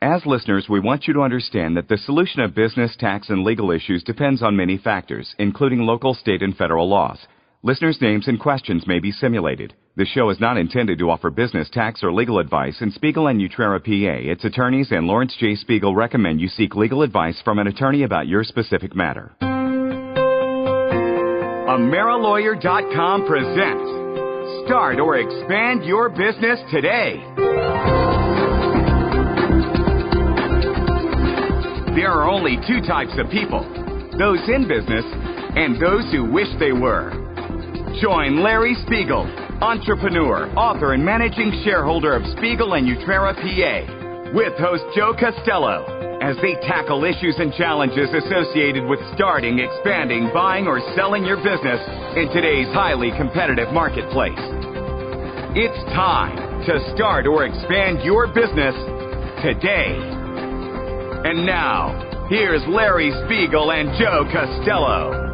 As listeners, we want you to understand that the solution of business, tax, and legal issues depends on many factors, including local, state, and federal laws. Listeners' names and questions may be simulated. The show is not intended to offer business, tax, or legal advice, and Spiegel and Utrera PA, its attorneys, and Lawrence J. Spiegel recommend you seek legal advice from an attorney about your specific matter. AmeriLawyer.com presents Start or Expand Your Business Today. There are only two types of people, those in business and those who wish they were. Join Larry Spiegel, entrepreneur, author, and managing shareholder of Spiegel and Utrera PA, with host Joe Castello, as they tackle issues and challenges associated with starting, expanding, buying, or selling your business in today's highly competitive marketplace. It's time to start or expand your business today. And now, here's Larry Spiegel and Joe Castello.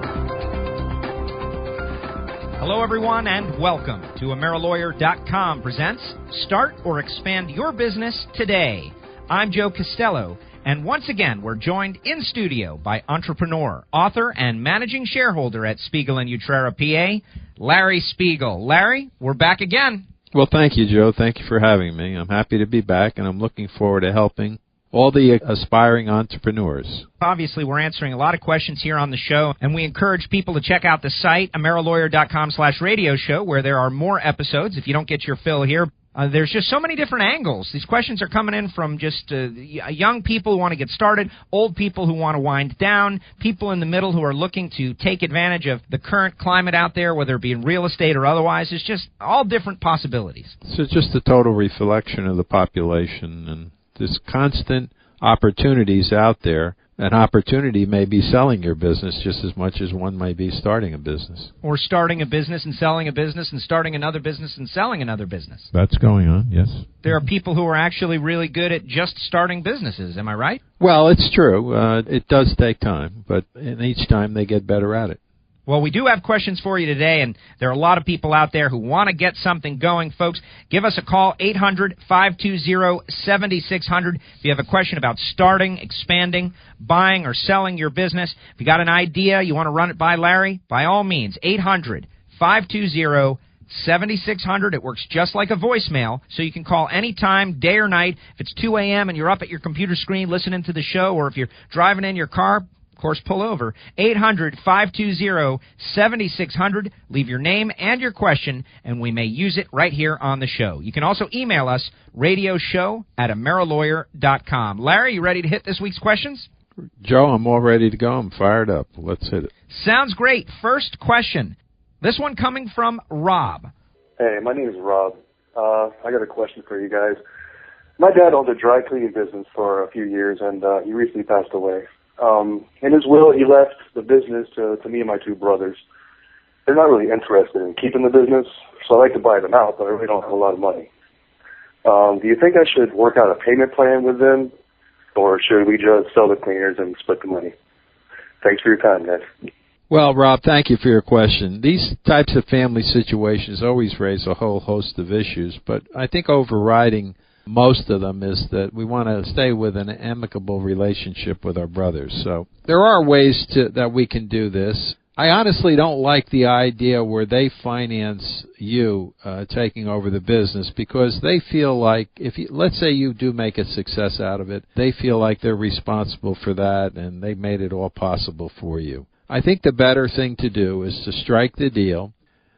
Hello, everyone, and welcome to AmeriLawyer.com presents Start or Expand Your Business Today. I'm Joe Castello, and once again, we're joined in studio by entrepreneur, author, and managing shareholder at Spiegel and Utrera PA, Larry Spiegel. Larry, we're back again. Well, thank you, Joe. Thank you for having me. I'm happy to be back, and I'm looking forward to helping all the aspiring entrepreneurs. Obviously, we're answering a lot of questions here on the show, and we encourage people to check out the site, AmeriLawyer.com/radio show, where there are more episodes if you don't get your fill here. There's just so many different angles. These questions are coming in from just young people who want to get started, old people who want to wind down, people in the middle who are looking to take advantage of the current climate out there, whether it be in real estate or otherwise. It's just all different possibilities. So it's just a total reflection of the population, and there's constant opportunities out there. An opportunity may be selling your business just as much as one may be starting a business. Or starting a business and selling a business and starting another business and selling another business. That's going on, yes. There are people who are actually really good at just starting businesses, am I right? Well, it's true. It does take time, but each time they get better at it. Well, we do have questions for you today, and there are a lot of people out there who want to get something going. Folks, give us a call, 800-520-7600. If you have a question about starting, expanding, buying, or selling your business, if you got an idea, you want to run it by Larry, by all means, 800-520-7600. It works just like a voicemail, so you can call anytime, day or night. If it's 2 a.m. and you're up at your computer screen listening to the show, or if you're driving in your car, of course, pull over. 800-520-7600. Leave your name and your question, and we may use it right here on the show. You can also email us, radioshow@AmeriLawyer.com. Larry, you ready to hit this week's questions? Joe, I'm all ready to go. I'm fired up. Let's hit it. Sounds great. First question. This one coming from Rob. Hey, my name is Rob. I got a question for you guys. My dad owned a dry cleaning business for a few years, and he recently passed away. In his will, he left the business to me and my two brothers. They're not really interested in keeping the business, so I like to buy them out, but I really don't have a lot of money. Do you think I should work out a payment plan with them, or should we just sell the cleaners and split the money? Thanks for your time, guys. Well, Rob, thank you for your question. These types of family situations always raise a whole host of issues, but I think overriding most of them is that we want to stay with an amicable relationship with our brothers. So there are ways that we can do this. I honestly don't like the idea where they finance you taking over the business, because they feel like, let's say you do make a success out of it, they feel like they're responsible for that and they made it all possible for you. I think the better thing to do is to strike the deal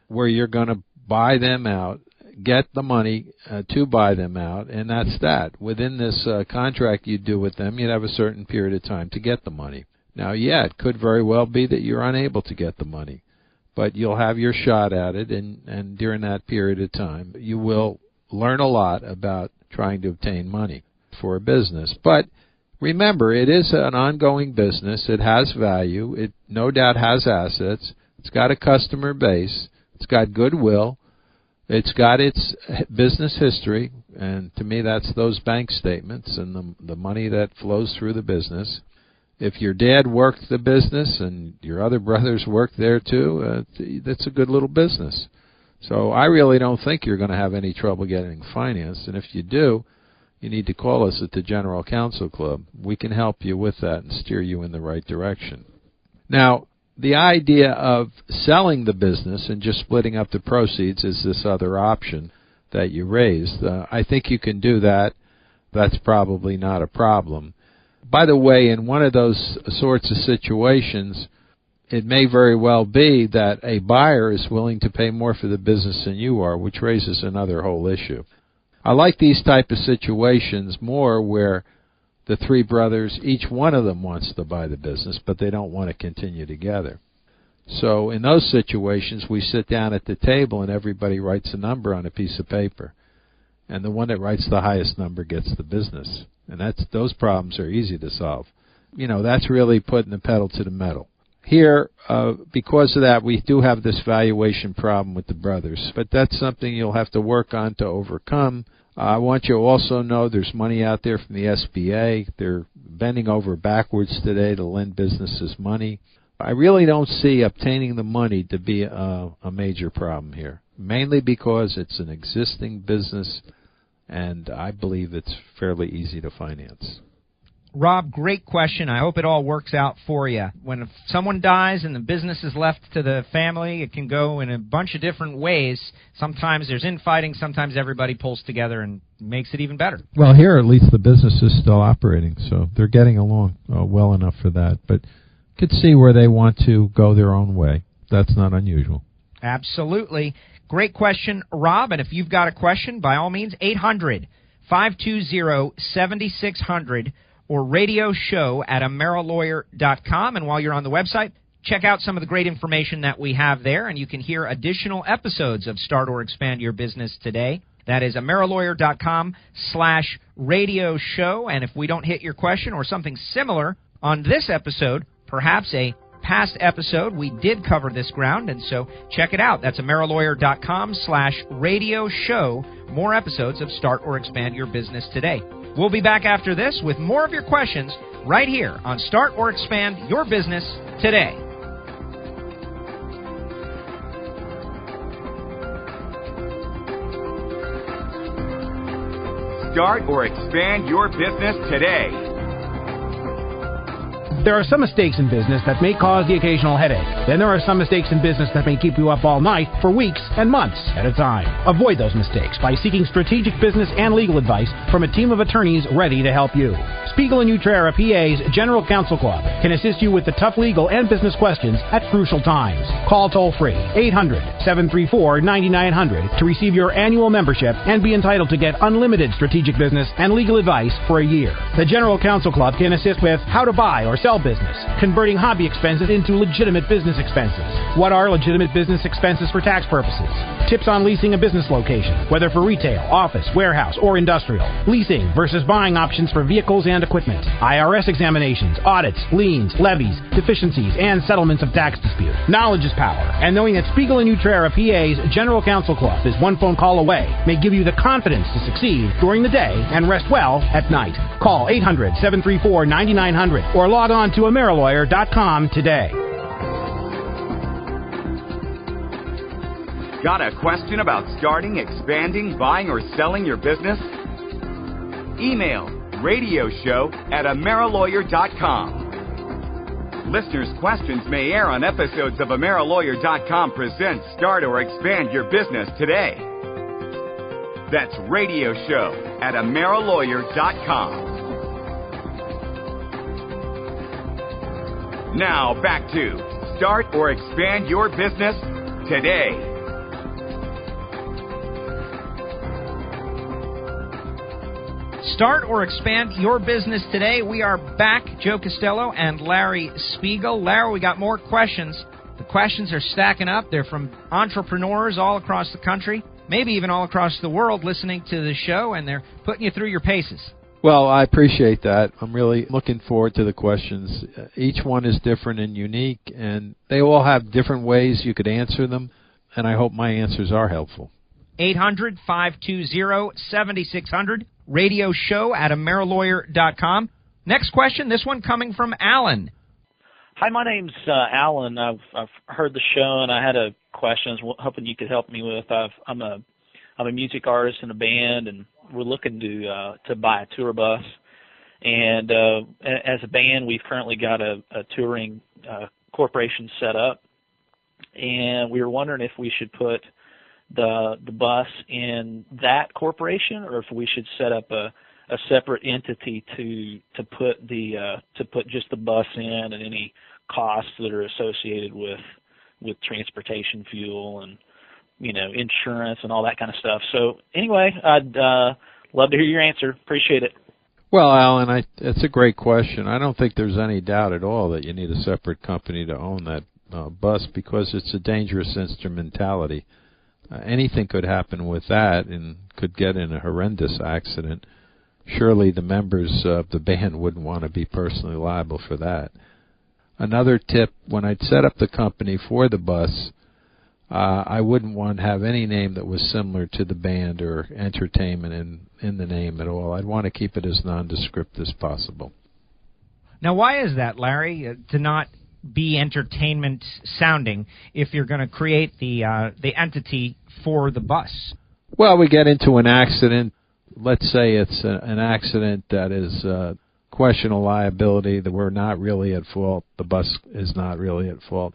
where you're going to buy them out, get the money to buy them out, and that's that. Within this contract you do with them, you'd have a certain period of time to get the money. Now, yeah, it could very well be that you're unable to get the money, but you'll have your shot at it, and during that period of time, you will learn a lot about trying to obtain money for a business. But remember, it is an ongoing business. It has value. It no doubt has assets. It's got a customer base. It's got goodwill. It's got its business history, and to me that's those bank statements and the money that flows through the business. If your dad worked the business and your other brothers worked there too, that's a good little business. So I really don't think you're going to have any trouble getting financed, and if you do, you need to call us at the General Counsel Club. We can help you with that and steer you in the right direction. Now, the idea of selling the business and just splitting up the proceeds is this other option that you raised. I think you can do that. That's probably not a problem. By the way, in one of those sorts of situations, it may very well be that a buyer is willing to pay more for the business than you are, which raises another whole issue. I like these type of situations more where the three brothers, each one of them wants to buy the business, but they don't want to continue together. So in those situations, we sit down at the table and everybody writes a number on a piece of paper. And the one that writes the highest number gets the business. And those problems are easy to solve. That's really putting the pedal to the metal. Here, because of that, we do have this valuation problem with the brothers. But that's something you'll have to work on to overcome. I want you to also know there's money out there from the SBA. They're bending over backwards today to lend businesses money. I really don't see obtaining the money to be a major problem here, mainly because it's an existing business, and I believe it's fairly easy to finance. Rob, great question. I hope it all works out for you. When someone dies and the business is left to the family, it can go in a bunch of different ways. Sometimes there's infighting. Sometimes everybody pulls together and makes it even better. Well, here at least the business is still operating, so they're getting along well enough for that. But could see where they want to go their own way. That's not unusual. Absolutely. Great question, Rob. And if you've got a question, by all means, 800-520-7600 or radio show at AmeriLawyer.com. And while you're on the website, check out some of the great information that we have there, and you can hear additional episodes of Start or Expand Your Business Today. That is AmeriLawyer.com/radio show. And if we don't hit your question or something similar on this episode, perhaps a past episode, we did cover this ground, and so check it out. That's AmeriLawyer.com/radio show. More episodes of Start or Expand Your Business Today. We'll be back after this with more of your questions right here on Start or Expand Your Business Today. Start or expand your business today. There are some mistakes in business that may cause the occasional headache. Then there are some mistakes in business that may keep you up all night for weeks and months at a time. Avoid those mistakes by seeking strategic business and legal advice from a team of attorneys ready to help you. Spiegel and Joe PA's General Counsel Club can assist you with the tough legal and business questions at crucial times. Call toll-free 800-734-9900 to receive your annual membership and be entitled to get unlimited strategic business and legal advice for a year. The General Counsel Club can assist with how to buy or sell business, converting hobby expenses into legitimate business expenses. What are legitimate business expenses for tax purposes? Tips on leasing a business location, whether for retail, office, warehouse, or industrial. Leasing versus buying options for vehicles and equipment. IRS examinations, audits, liens, levies, deficiencies, and settlements of tax dispute. Knowledge is power, and knowing that Spiegel and Joe PA's General Counsel Club is one phone call away may give you the confidence to succeed during the day and rest well at night. Call 800-734-9900 or log on to AmeriLawyer.com today. Got a question about starting, expanding, buying, or selling your business? Email radioshow@AmeriLawyer.com. Listeners' questions may air on episodes of AmeriLawyer.com presents Start or Expand Your Business Today. That's radioshow@AmeriLawyer.com. Now back to Start or Expand Your Business Today. Start or Expand Your Business Today. We are back, Joe Castello and Larry Spiegel. Larry, we got more questions. The questions are stacking up. They're from entrepreneurs all across the country, maybe even all across the world listening to the show, and they're putting you through your paces. Well, I appreciate that. I'm really looking forward to the questions. Each one is different and unique, and they all have different ways you could answer them, and I hope my answers are helpful. 800-520-7600, radio show @AmeriLawyer.com. Next question, this one coming from Alan. Hi, my name's Alan. I've heard the show, and I had a question I was hoping you could help me with. I'm a music artist in a band, and we're looking to buy a tour bus, and as a band, we've currently got a touring corporation set up, and we were wondering if we should put the bus in that corporation, or if we should set up a separate entity to put just the bus in and any costs that are associated with transportation, fuel, and insurance and all that kind of stuff. So anyway, I'd love to hear your answer. Appreciate it. Well, Alan, it's a great question. I don't think there's any doubt at all that you need a separate company to own that bus, because it's a dangerous instrumentality. Anything could happen with that and could get in a horrendous accident. Surely the members of the band wouldn't want to be personally liable for that. Another tip, when I'd set up the company for the bus, I wouldn't want to have any name that was similar to the band or entertainment in the name at all. I'd want to keep it as nondescript as possible. Now, why is that, Larry, to not be entertainment sounding if you're going to create the entity for the bus? Well, we get into an accident. Let's say it's an accident that is questionable liability, that we're not really at fault. The bus is not really at fault.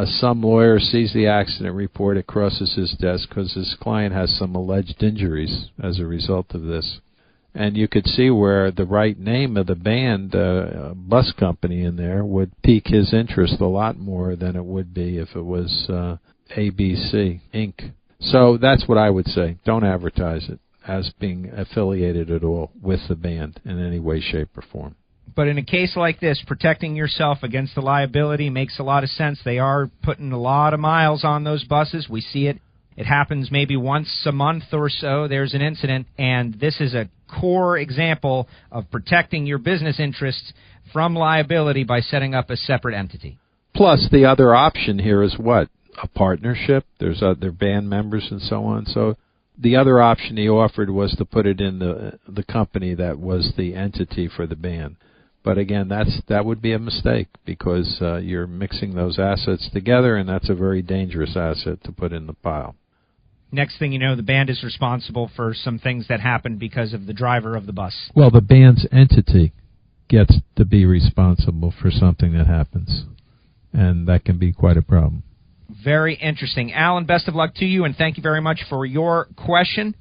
Some lawyer sees the accident report, it crosses his desk because his client has some alleged injuries as a result of this. And you could see where the right name of the band, bus company in there, would pique his interest a lot more than it would be if it was ABC Inc. So that's what I would say. Don't advertise it as being affiliated at all with the band in any way, shape, or form. But in a case like this, protecting yourself against the liability makes a lot of sense. They are putting a lot of miles on those buses. We see it. It happens maybe once a month or so. There's an incident, and this is a core example of protecting your business interests from liability by setting up a separate entity. Plus, the other option here is what? A partnership. There's other band members and so on. So the other option he offered was to put it in the company that was the entity for the band. But again, that would be a mistake, because you're mixing those assets together, and that's a very dangerous asset to put in the pile. Next thing you know, the band is responsible for some things that happened because of the driver of the bus. Well, the band's entity gets to be responsible for something that happens, and that can be quite a problem. Very interesting. Alan, best of luck to you, and thank you very much for your question.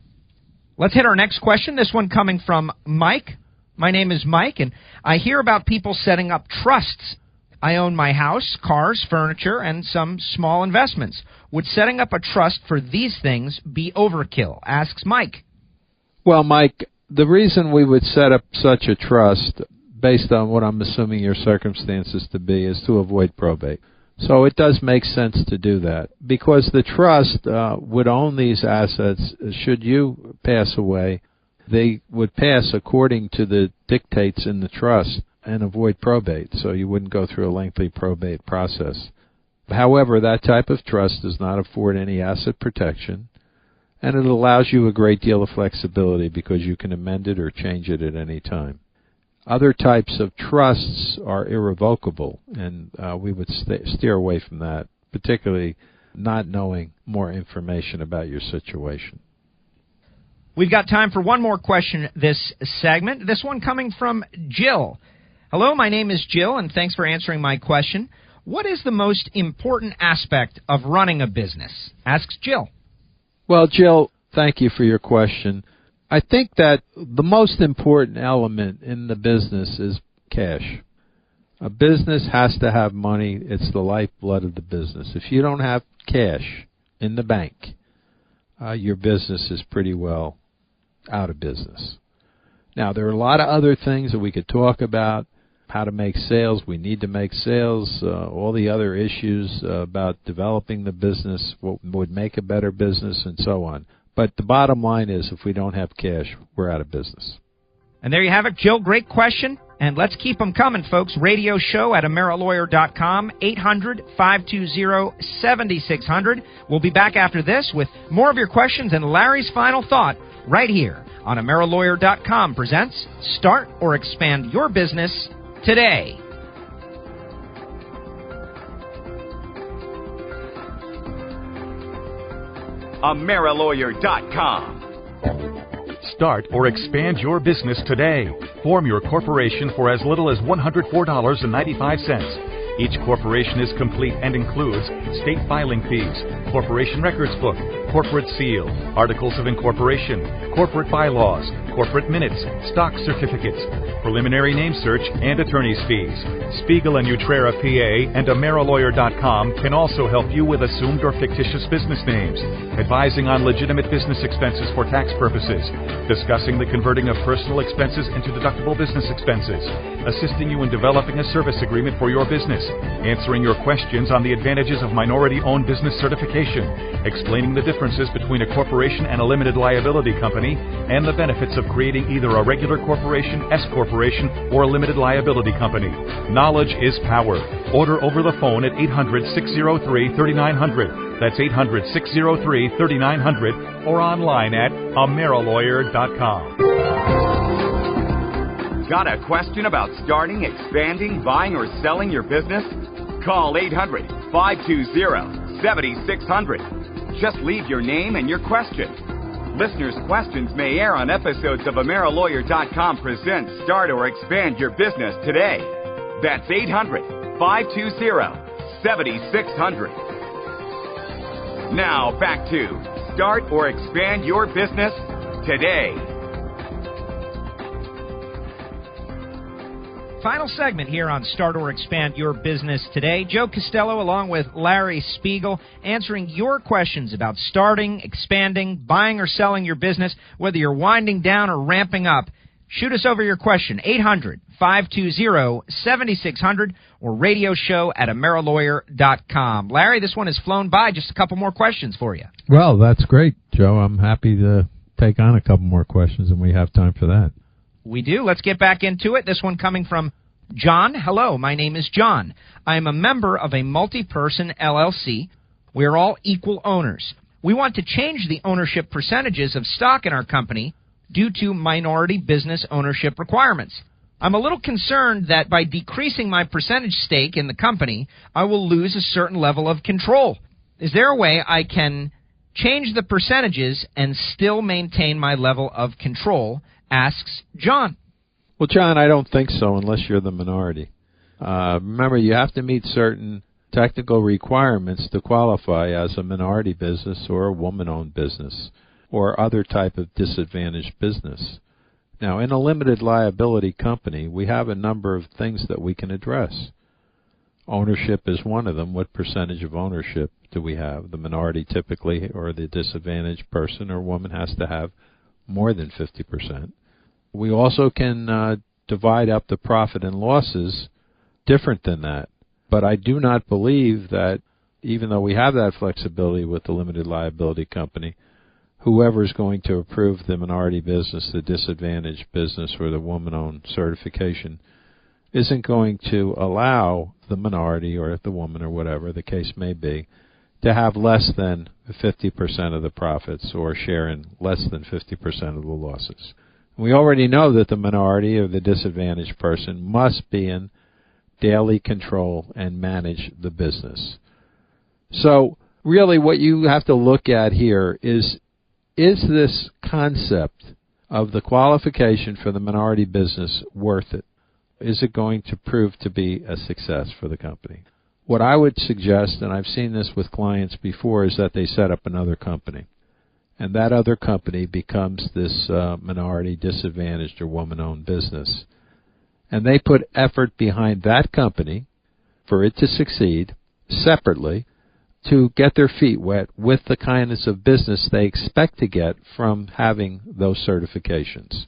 Let's hit our next question, this one coming from Mike. My name is Mike, and I hear about people setting up trusts. I own my house, cars, furniture, and some small investments. Would setting up a trust for these things be overkill? Asks Mike. Well, Mike, the reason we would set up such a trust, based on what I'm assuming your circumstances to be, is to avoid probate. So it does make sense to do that, because the trust would own these assets. Should you pass away, they would pass according to the dictates in the trust and avoid probate, so you wouldn't go through a lengthy probate process. However, that type of trust does not afford any asset protection, and it allows you a great deal of flexibility because you can amend it or change it at any time. Other types of trusts are irrevocable, and we would steer away from that, particularly not knowing more information about your situation. We've got time for one more question this segment. This one coming from Jill. Hello, my name is Jill, and thanks for answering my question. What is the most important aspect of running a business? Asks Jill. Well, Jill, thank you for your question. I think that the most important element in the business is cash. A business has to have money. It's the lifeblood of the business. If you don't have cash in the bank, your business is pretty well out of business. Now, there are a lot of other things that we could talk about, how to make sales. We need to make sales, all the other issues about developing the business, what would make a better business, and so on. But the bottom line is, if we don't have cash, we're out of business. And there you have it, Jill. Great question. And let's keep them coming, folks. Radio show at AmeriLawyer.com, 800-520-7600. We'll be back after this with more of your questions and Larry's final thought right here on AmeriLawyer.com presents Start or Expand Your Business Today. AmeriLawyer.com. Start or expand your business today. Form your corporation for as little as $104.95. Each corporation is complete and includes state filing fees, corporation records book, corporate seal, articles of incorporation, corporate bylaws, corporate minutes, stock certificates, preliminary name search, and attorney's fees. Spiegel and Utrera PA and AmeriLawyer.com can also help you with assumed or fictitious business names, advising on legitimate business expenses for tax purposes, discussing the converting of personal expenses into deductible business expenses, assisting you in developing a service agreement for your business, answering your questions on the advantages of minority-owned business certification, explaining the differences between a corporation and a limited liability company, and the benefits of creating either a regular corporation, S corporation, or a limited liability company. Knowledge is power. Order over the phone at 800-603-3900. That's 800-603-3900 or online at AmeriLawyer.com. Got a question about starting, expanding, buying, or selling your business? Call 800-520-7600. Just leave your name and your question. Listeners' questions may air on episodes of AmeriLawyer.com presents Start or Expand Your Business today. That's 800-520-7600. Now back to Start or Expand Your Business today. Final segment here on Start or Expand Your Business today. Joe Castello along with Larry Spiegel answering your questions about starting, expanding, buying or selling your business, whether you're winding down or ramping up. Shoot us over your question, 800-520-7600 or radio show at AmeriLawyer.com. Larry, this one has flown by. Just a couple more questions for you. Well, that's great, Joe. I'm happy to take on a couple more questions, and we have time for that. We do. Let's get back into it. This one coming from John. Hello, my name is John. I am a member of a multi-person LLC. We are all equal owners. We want to change the ownership percentages of stock in our company due to minority business ownership requirements. I'm a little concerned that by decreasing my percentage stake in the company, I will lose a certain level of control. Is there a way I can change the percentages and still maintain my level of control? Asks John. Well, John, I don't think so unless you're the minority. Remember, you have to meet certain technical requirements to qualify as a minority business or a woman-owned business or other type of disadvantaged business. Now, in a limited liability company, we have a number of things that we can address. Ownership is one of them. What percentage of ownership do we have? The minority typically, or the disadvantaged person or woman, has to have more than 50%. We also can divide up the profit and losses different than that. But I do not believe that, even though we have that flexibility with the limited liability company, whoever is going to approve the minority business, the disadvantaged business, or the woman-owned certification isn't going to allow the minority or the woman or whatever the case may be to have less than 50% of the profits or share in less than 50% of the losses. We already know that the minority or the disadvantaged person must be in daily control and manage the business. So really what you have to look at here is this concept of the qualification for the minority business worth it? Is it going to prove to be a success for the company? What I would suggest, and I've seen this with clients before, is that they set up another company. And that other company becomes this minority, disadvantaged, or woman-owned business. And they put effort behind that company for it to succeed separately to get their feet wet with the kinds of business they expect to get from having those certifications.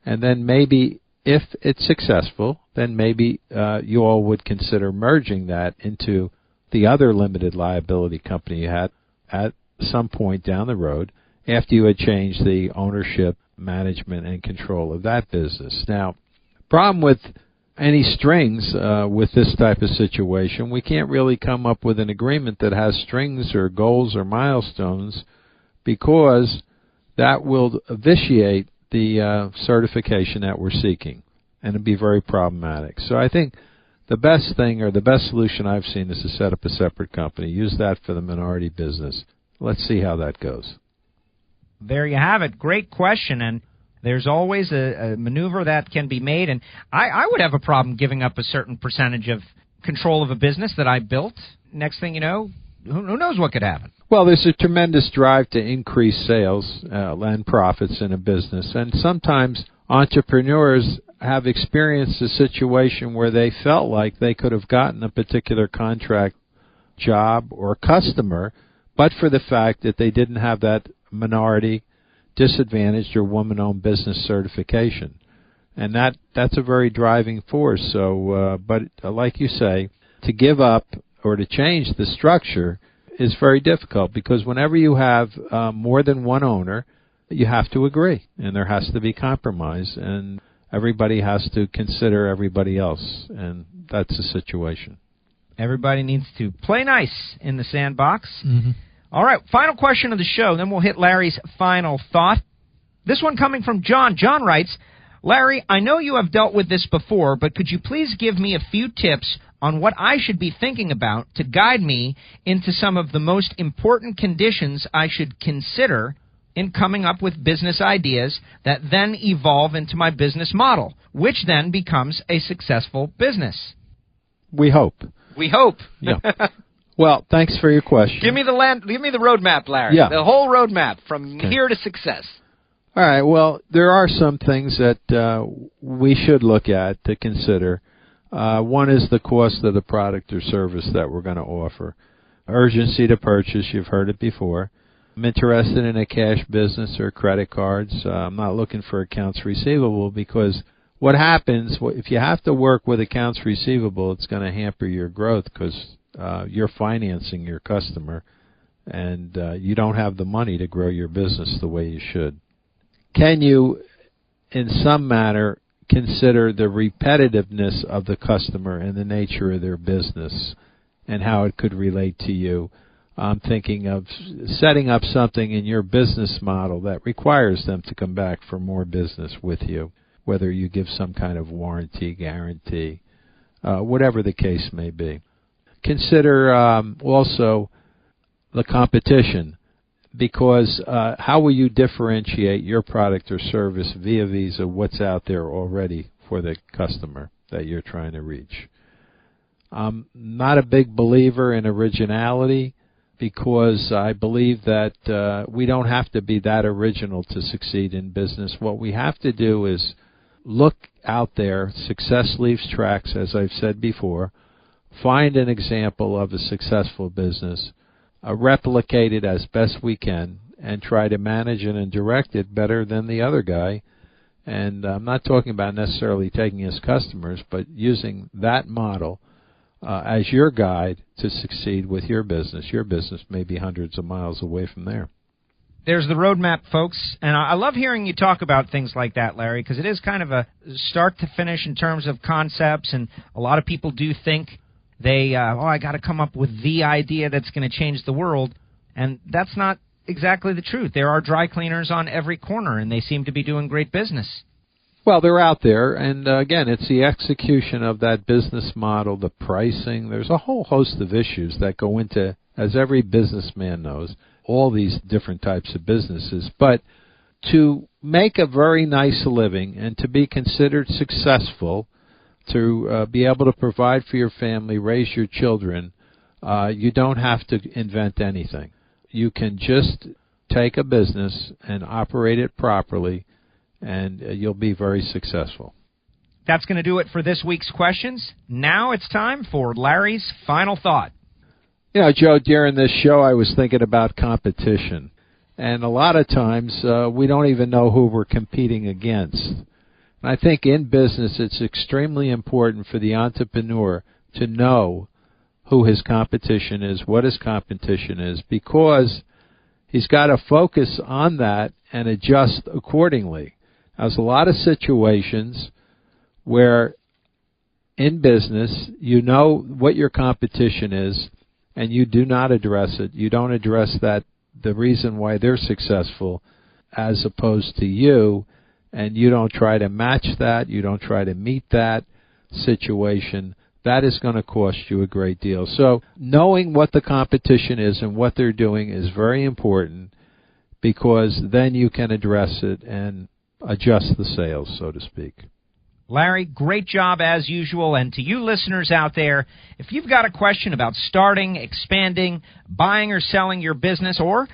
And then maybe if it's successful, then maybe you all would consider merging that into the other limited liability company you had at some point down the road after you had changed the ownership, management, and control of that business. Now, problem with any strings with this type of situation, we can't really come up with an agreement that has strings or goals or milestones, because that will vitiate the certification that we're seeking, and it'd be very problematic. So I think the best thing, or the best solution I've seen, is to set up a separate company. Use that for the minority business. Let's see how that goes. There you have it. Great question. And There's always a maneuver that can be made, and I would have a problem giving up a certain percentage of control of a business that I built. Next thing you know, who knows what could happen? Well, there's a tremendous drive to increase sales and profits in a business, and sometimes entrepreneurs have experienced a situation where they felt like they could have gotten a particular contract, job, or customer, but for the fact that they didn't have that minority, disadvantaged, or woman-owned business certification. And that's a very driving force. So, but like you say, to give up or to change the structure is very difficult, because whenever you have more than one owner, you have to agree, and there has to be compromise, and everybody has to consider everybody else, and that's the situation. Everybody needs to play nice in the sandbox. Mm-hmm. All right, final question of the show, then we'll hit Larry's final thought. This one coming from John. John writes, Larry, I know you have dealt with this before, but could you please give me a few tips on what I should be thinking about to guide me into some of the most important conditions I should consider in coming up with business ideas that then evolve into my business model, which then becomes a successful business? We hope. We hope. Yeah. Well, thanks for your question. Give me the roadmap, Larry. Yeah. The whole roadmap from here to success. All right. Well, there are some things that we should look at to consider. One is the cost of the product or service that we're going to offer. Urgency to purchase, you've heard it before. I'm interested in a cash business or credit cards. I'm not looking for accounts receivable, because what happens, if you have to work with accounts receivable, it's going to hamper your growth, because you're financing your customer, and you don't have the money to grow your business the way you should. Can you, in some manner, consider the repetitiveness of the customer and the nature of their business and how it could relate to you? I'm thinking of setting up something in your business model that requires them to come back for more business with you, whether you give some kind of warranty, guarantee, whatever the case may be. Consider also the competition, because how will you differentiate your product or service vis-a-vis of what's out there already for the customer that you're trying to reach? I'm not a big believer in originality, because I believe that we don't have to be that original to succeed in business. What we have to do is look out there. Success leaves tracks, as I've said before. Find an example of a successful business, replicate it as best we can, and try to manage it and direct it better than the other guy. And I'm not talking about necessarily taking his customers, but using that model as your guide to succeed with your business. Your business may be hundreds of miles away from there. There's the roadmap, folks, and I love hearing you talk about things like that, Larry, because it is kind of a start to finish in terms of concepts, and a lot of people do think I got to come up with the idea that's going to change the world, and that's not exactly the truth. There are dry cleaners on every corner, and they seem to be doing great business. Well, they're out there, and again, it's the execution of that business model, the pricing. There's a whole host of issues that go into, as every businessman knows, all these different types of businesses. But to make a very nice living and to be considered successful, to be able to provide for your family, raise your children, you don't have to invent anything. You can just take a business and operate it properly, and you'll be very successful. That's going to do it for this week's questions. Now it's time for Larry's final thought. You know, Joe, during this show I was thinking about competition. And a lot of times we don't even know who we're competing against. And I think in business it's extremely important for the entrepreneur to know who his competition is, what his competition is, because he's got to focus on that and adjust accordingly. There's a lot of situations where in business you know what your competition is and you do not address it. You don't address that, the reason why they're successful, as opposed to you, and you don't try to match that, you don't try to meet that situation. That is going to cost you a great deal. So knowing what the competition is and what they're doing is very important, because then you can address it and adjust the sales, so to speak. Larry, great job as usual. And to you listeners out there, if you've got a question about starting, expanding, buying or selling your business or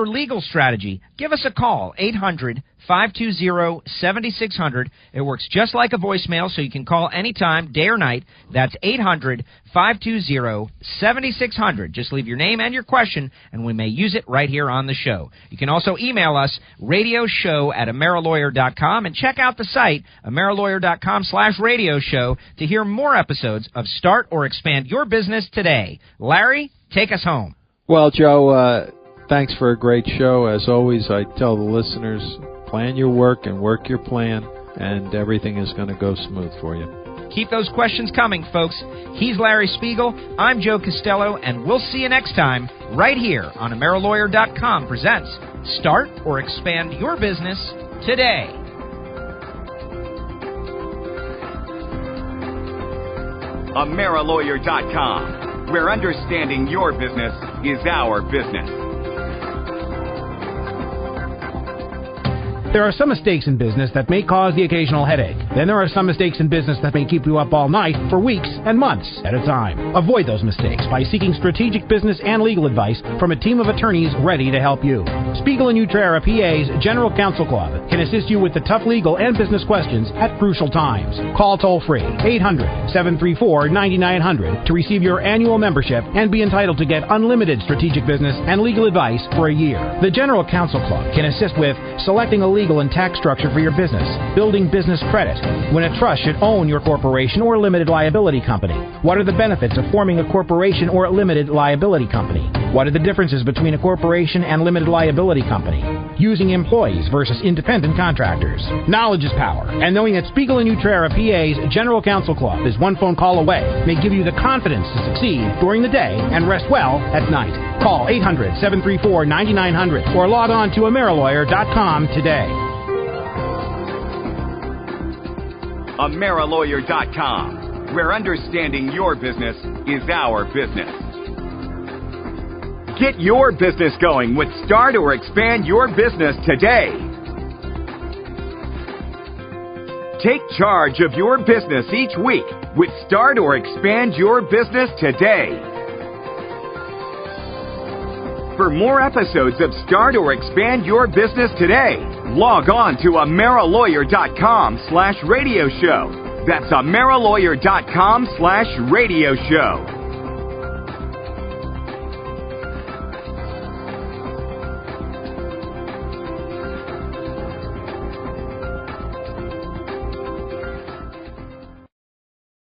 legal strategy, give us a call, 800-520-7600. It works just like a voicemail, so you can call anytime, day or night. That's 800-520-7600. Just leave your name and your question, and we may use it right here on the show. You can also email us, radioshow@amerilawyer.com, and check out the site, amerilawyer.com/radio show, to hear more episodes of Start or Expand Your Business Today. Larry, take us home. Well, Joe, thanks for a great show. As always, I tell the listeners, plan your work and work your plan, and everything is going to go smooth for you. Keep those questions coming, folks. He's Larry Spiegel. I'm Joe Castello, and we'll see you next time right here on AmeriLawyer.com presents Start or Expand Your Business Today. AmeriLawyer.com, where understanding your business is our business. There are some mistakes in business that may cause the occasional headache. Then there are some mistakes in business that may keep you up all night for weeks and months at a time. Avoid those mistakes by seeking strategic business and legal advice from a team of attorneys ready to help you. Spiegel and Joe PA's General Counsel Club can assist you with the tough legal and business questions at crucial times. Call toll-free 800-734-9900 to receive your annual membership and be entitled to get unlimited strategic business and legal advice for a year. The General Counsel Club can assist with selecting a legal and tax structure for your business, building business credit, when a trust should own your corporation or limited liability company, what are the benefits of forming a corporation or a limited liability company, what are the differences between a corporation and limited liability company, using employees versus independent contractors. Knowledge is power, and knowing that Spiegel and Joe PA's General Counsel Club is one phone call away may give you the confidence to succeed during the day and rest well at night. Call 800-734-9900 or log on to AmeriLawyer.com today. AmeriLawyer.com, where understanding your business is our business. Get your business going with Start or Expand Your Business Today. Take charge of your business each week with Start or Expand Your Business Today. For more episodes of Start or Expand Your Business Today, log on to AmeriLawyer.com/radio show. That's AmeriLawyer.com/radio show.